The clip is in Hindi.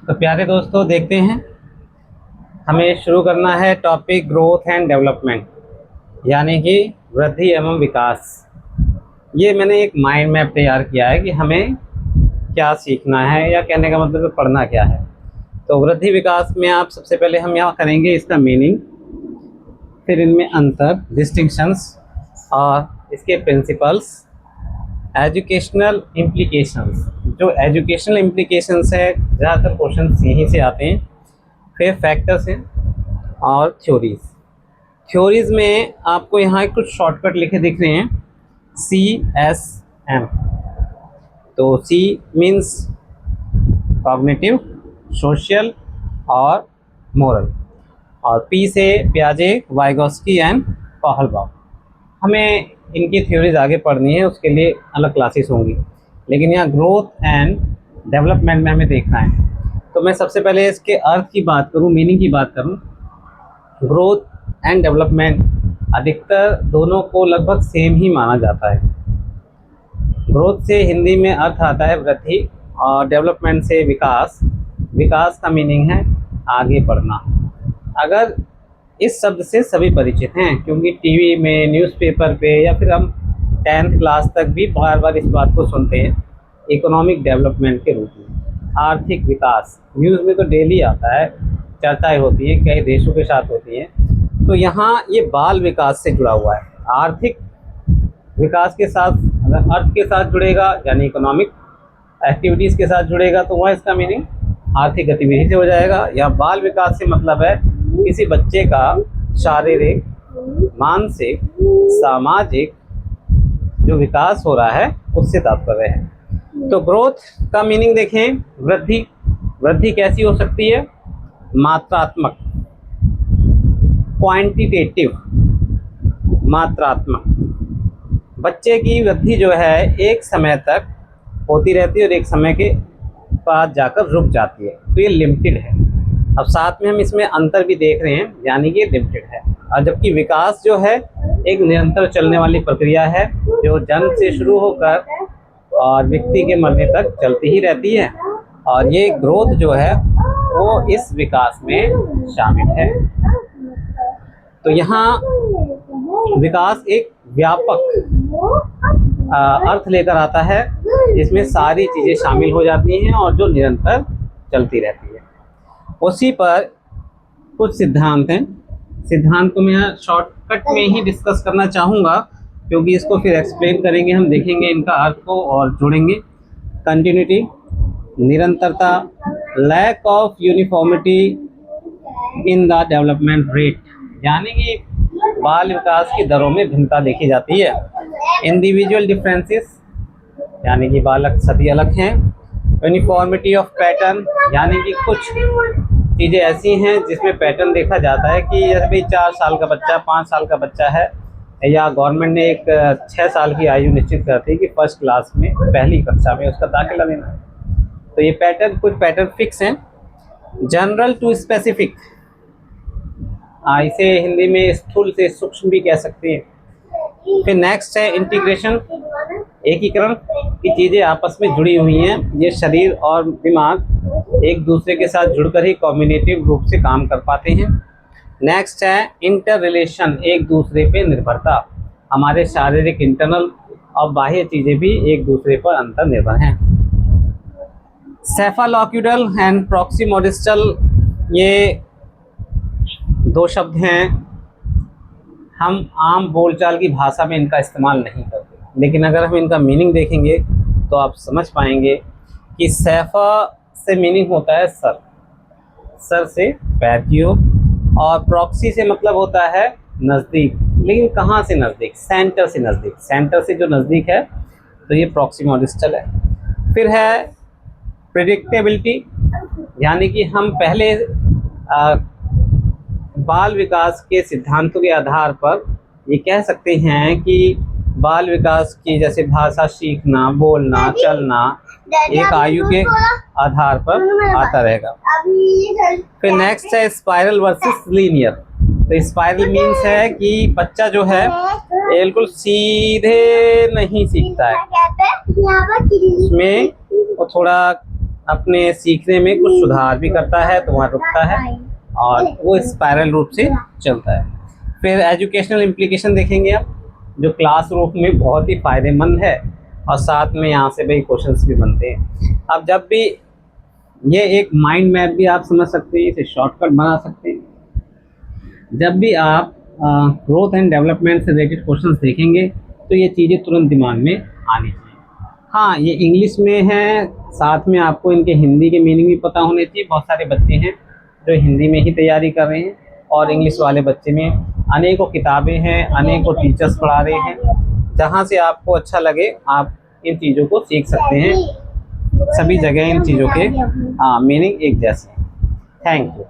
तो प्यारे दोस्तों, देखते हैं हमें शुरू करना है टॉपिक ग्रोथ एंड डेवलपमेंट, यानी कि वृद्धि एवं विकास। ये मैंने एक माइंड मैप तैयार किया है कि हमें क्या सीखना है, या कहने का मतलब है पढ़ना क्या है। तो वृद्धि विकास में आप सबसे पहले हम यहाँ करेंगे इसका मीनिंग, फिर इनमें अंतर, डिस्टिंक्शंस और इसके प्रिंसिपल्स, एजुकेशनल इम्प्लीकेशंस। जो एजुकेशनल इम्प्लीकेशंस है ज़्यादातर क्वेश्चन यहीं से आते हैं। फिर फैक्टर्स हैं और थ्योरीज। थ्योरीज में आपको यहाँ कुछ शॉर्टकट लिखे दिख रहे हैं, CSM। तो C मीन्स कॉग्निटिव, सोशल और मोरल, और P से पियाजे, वाइगोस्की एंड पहलबाउ। हमें इनकी थ्योरीज आगे पढ़नी है, उसके लिए अलग क्लासेस होंगी, लेकिन यहाँ ग्रोथ एंड डेवलपमेंट में हमें देखना है। तो मैं सबसे पहले इसके अर्थ की बात करूँ, मीनिंग की बात करूँ। ग्रोथ एंड डेवलपमेंट अधिकतर दोनों को लगभग सेम ही माना जाता है। ग्रोथ से हिंदी में अर्थ आता है वृद्धि, और डेवलपमेंट से विकास। विकास का मीनिंग है आगे बढ़ना। अगर इस शब्द से सभी परिचित हैं, क्योंकि टीवी में, न्यूज़पेपर पे, या फिर हम 10th क्लास तक भी बार बार इस बात को सुनते हैं, इकोनॉमिक डेवलपमेंट के रूप में। आर्थिक विकास न्यूज़ में तो डेली आता है, चर्चाएं होती हैं, कई देशों के साथ होती हैं। तो यहाँ ये बाल विकास से जुड़ा हुआ है। आर्थिक विकास के साथ अगर अर्थ के साथ जुड़ेगा, यानी इकोनॉमिक एक्टिविटीज़ के साथ जुड़ेगा, तो वह इसका मीनिंग आर्थिक गतिविधि से हो जाएगा। या बाल विकास से मतलब है किसी बच्चे का शारीरिक, मानसिक, सामाजिक जो विकास हो रहा है, उससे तात्पर्य है। तो ग्रोथ का मीनिंग देखें, वृद्धि। वृद्धि कैसी हो सकती है? मात्रात्मक, क्वांटिटेटिव, मात्रात्मक। बच्चे की वृद्धि जो है एक समय तक होती रहती है और एक समय के बाद जाकर रुक जाती है, तो ये लिमिटेड है। अब साथ में हम इसमें अंतर भी देख रहे हैं, यानी कि लिमिटेड है। और जबकि विकास जो है एक निरंतर चलने वाली प्रक्रिया है, जो जन्म से शुरू होकर और व्यक्ति के मरने तक चलती ही रहती है। और ये ग्रोथ जो है वो इस विकास में शामिल है। तो यहाँ विकास एक व्यापक अर्थ लेकर आता है, जिसमें सारी चीज़ें शामिल हो जाती हैं और जो निरंतर चलती रहती है। उसी पर कुछ सिद्धांत हैं। सिद्धांत को मैं शॉर्टकट में ही डिस्कस करना चाहूँगा, क्योंकि इसको फिर एक्सप्लेन करेंगे, हम देखेंगे इनका अर्थ को और जोड़ेंगे। कंटिन्यूटी, निरंतरता, lack of uniformity in the development rate, यानी कि बाल विकास की दरों में भिन्नता देखी जाती है। इंडिविजुअल डिफरेंसेस, यानी कि बालक सभी अलग हैं। यूनिफॉर्मिटी ऑफ पैटर्न, यानी कि कुछ चीज़ें ऐसी हैं जिसमें पैटर्न देखा जाता है कि जैसे भाई 4 साल का बच्चा, 5 साल का बच्चा है, या गवर्नमेंट ने एक 6 साल की आयु निश्चित करती है कि फर्स्ट क्लास में, पहली कक्षा में उसका दाखिला लेना है। तो ये पैटर्न, कुछ पैटर्न फिक्स हैं। जनरल टू स्पेसिफिक, इसे हिंदी में स्थूल से सूक्ष्म भी कह सकते हैं। फिर नेक्स्ट है इंटीग्रेशन, एकीकरण की चीज़ें आपस में जुड़ी हुई हैं। ये शरीर और दिमाग एक दूसरे के साथ जुड़कर ही कॉम्बिनेटिव रूप से काम कर पाते हैं। नेक्स्ट है इंटर रिलेशन, एक दूसरे पे निर्भरता। हमारे शारीरिक इंटरनल और बाह्य चीज़ें भी एक दूसरे पर अंतर निर्भर हैं। सेफालॉक्यूडल एंड प्रॉक्सिमोडिस्टल, ये 2 शब्द हैं। हम आम बोलचाल की भाषा में इनका इस्तेमाल नहीं करते, लेकिन अगर हम इनका मीनिंग देखेंगे तो आप समझ पाएंगे कि सेफा से मीनिंग होता है सर, सर से पैर की ओर, और प्रॉक्सी से मतलब होता है नज़दीक। लेकिन कहाँ से नज़दीक? सेंटर से नज़दीक। सेंटर से जो नज़दीक है, तो ये प्रॉक्सिमोडिस्टल है। फिर है प्रेडिक्टेबिलिटी, यानी कि हम पहले बाल विकास के सिद्धांतों के आधार पर ये कह सकते हैं कि बाल विकास की जैसे भाषा सीखना, बोलना, चलना एक आयु के आधार पर आता रहेगा। फिर नेक्स्ट है स्पाइरल वर्सेस लीनियर। तो स्पाइरल मीन्स है कि बच्चा जो है बिल्कुल सीधे नहीं सीखता है, उसमें वो थोड़ा अपने सीखने में कुछ सुधार भी करता है तो वहाँ रुकता है और वो स्पाइरल रूप से चलता है। फिर एजुकेशनल इम्प्लीकेशन देखेंगे आप, जो क्लासरूम में बहुत ही फ़ायदेमंद है और साथ में यहाँ से भाई क्वेश्चंस भी बनते हैं। अब जब भी ये एक माइंड मैप भी आप समझ सकते हैं, इसे शॉर्टकट बना सकते हैं। जब भी आप ग्रोथ एंड डेवलपमेंट से रिलेटेड क्वेश्चंस देखेंगे तो ये चीज़ें तुरंत दिमाग में आनी चाहिए। हाँ, ये इंग्लिश में है, साथ में आपको इनके हिंदी के मीनिंग भी पता होने चाहिए। बहुत सारे बच्चे हैं जो हिंदी में ही तैयारी कर रहे हैं और इंग्लिश वाले बच्चे में अनेकों किताबें हैं, अनेकों टीचर्स पढ़ा रहे हैं। जहाँ से आपको अच्छा लगे आप इन चीज़ों को सीख सकते हैं। सभी जगह इन चीज़ों के मीनिंग एक जैसे हैं। Thank you.